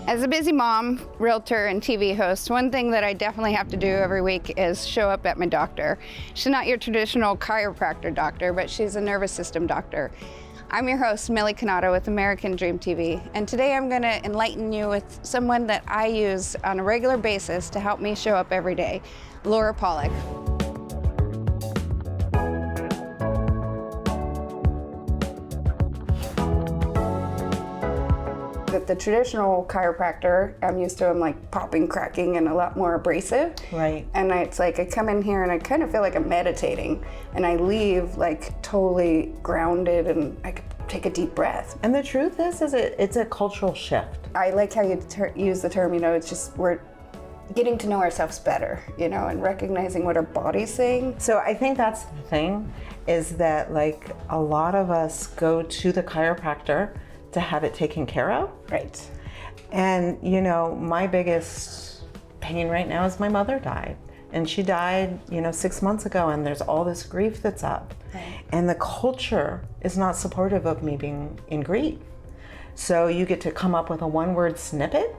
As a busy mom, realtor, and TV host, one thing that I definitely have to do every week is show up at my doctor. She's not your traditional chiropractor doctor, but she's a nervous system doctor. I'm your host, Milli Cannata with American Dream TV, and today I'm going to enlighten you with someone that I use on a regular basis to help me show up every day, Laura Polack. The traditional chiropractor, I'm used to him like popping, cracking, and a lot more abrasive. Right. And it's like I come in here and I kind of feel like I'm meditating, and I leave like totally grounded, and I can take a deep breath. And the truth is it's a cultural shift. I like how you use the term, it's just we're getting to know ourselves better, and recognizing what our body's saying. So I think that's the thing, is that like a lot of us go to the chiropractor to have it taken care of. Right. And my biggest pain right now is my mother died. And she died, 6 months ago, and there's all this grief that's up. Right. And the culture is not supportive of me being in grief. So you get to come up with a one-word snippet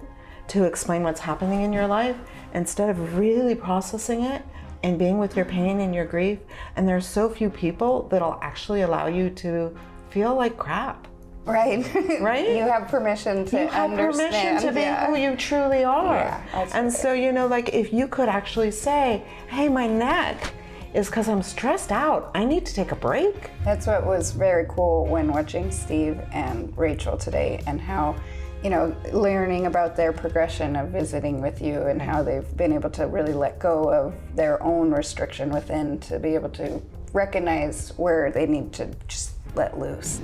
to explain what's happening in your life instead of really processing it and being with your pain and your grief. And there's so few people that'll actually allow you to feel like crap. Right. Right? You have permission to understand. You have permission to be who you truly are. Yeah, and so, like if you could actually say, hey, my neck is because I'm stressed out. I need to take a break. That's what was very cool when watching Steve and Rachel today, and how, learning about their progression of visiting with you and how they've been able to really let go of their own restriction within to be able to recognize where they need to just let loose.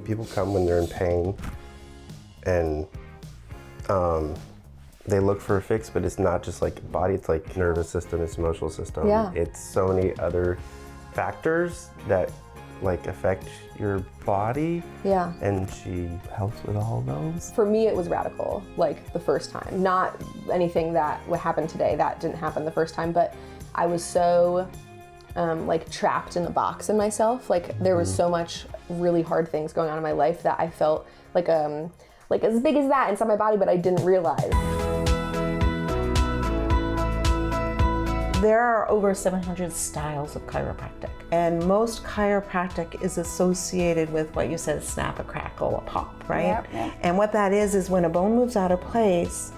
People come when they're in pain, and they look for a fix, but it's not just like body, it's like nervous system, it's emotional system. Yeah. It's so many other factors that like affect your body. Yeah. And she helps with all those. For me, it was radical, like the first time. Not anything that would happen today, that didn't happen the first time, but I was so like trapped in the box in myself. Like there was so much really hard things going on in my life that I felt like as big as that inside my body, but I didn't realize. There are over 700 styles of chiropractic, and most chiropractic is associated with what you said, snap, a crackle, a pop, right? Yep. And what that is when a bone moves out of place,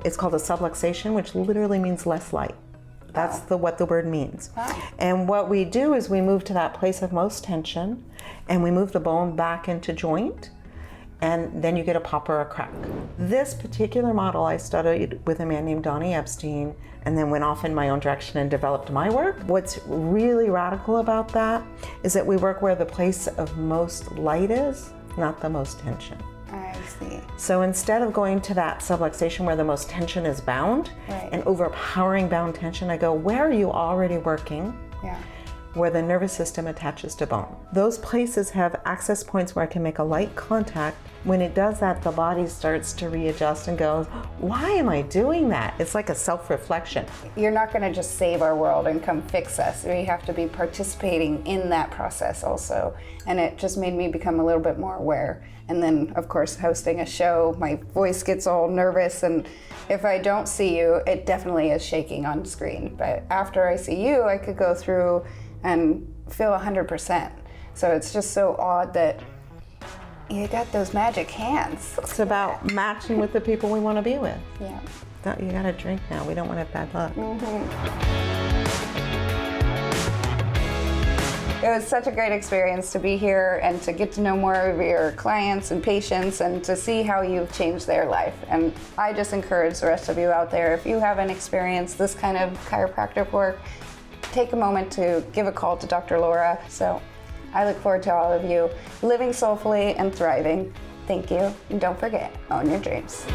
it's called a subluxation, which literally means less light. That's what the word means. Wow. And what we do is we move to that place of most tension, and we move the bone back into joint, and then you get a pop or a crack. This particular model I studied with a man named Donnie Epstein, and then went off in my own direction and developed my work. What's really radical about that is that we work where the place of most light is, not the most tension. I see. So instead of going to that subluxation where the most tension is bound, Right. and overpowering bound tension, I go, where are you already working? Yeah. Where the nervous system attaches to bone. Those places have access points where I can make a light contact. When it does that, the body starts to readjust and goes, why am I doing that? It's like a self-reflection. You're not going to just save our world and come fix us. We have to be participating in that process also. And it just made me become a little bit more aware. And then, of course, hosting a show, my voice gets all nervous, and if I don't see you, it definitely is shaking on screen. But after I see you, I could go through and feel 100%. So it's just so odd that you got those magic hands. It's about matching with the people we want to be with. Yeah. You gotta drink now. We don't want to have bad luck. It was such a great experience to be here and to get to know more of your clients and patients and to see how you've changed their life. And I just encourage the rest of you out there, if you haven't experienced this kind of chiropractic work, take a moment to give a call to Dr. Laura. So I look forward to all of you living soulfully and thriving. Thank you. And don't forget, own your dreams.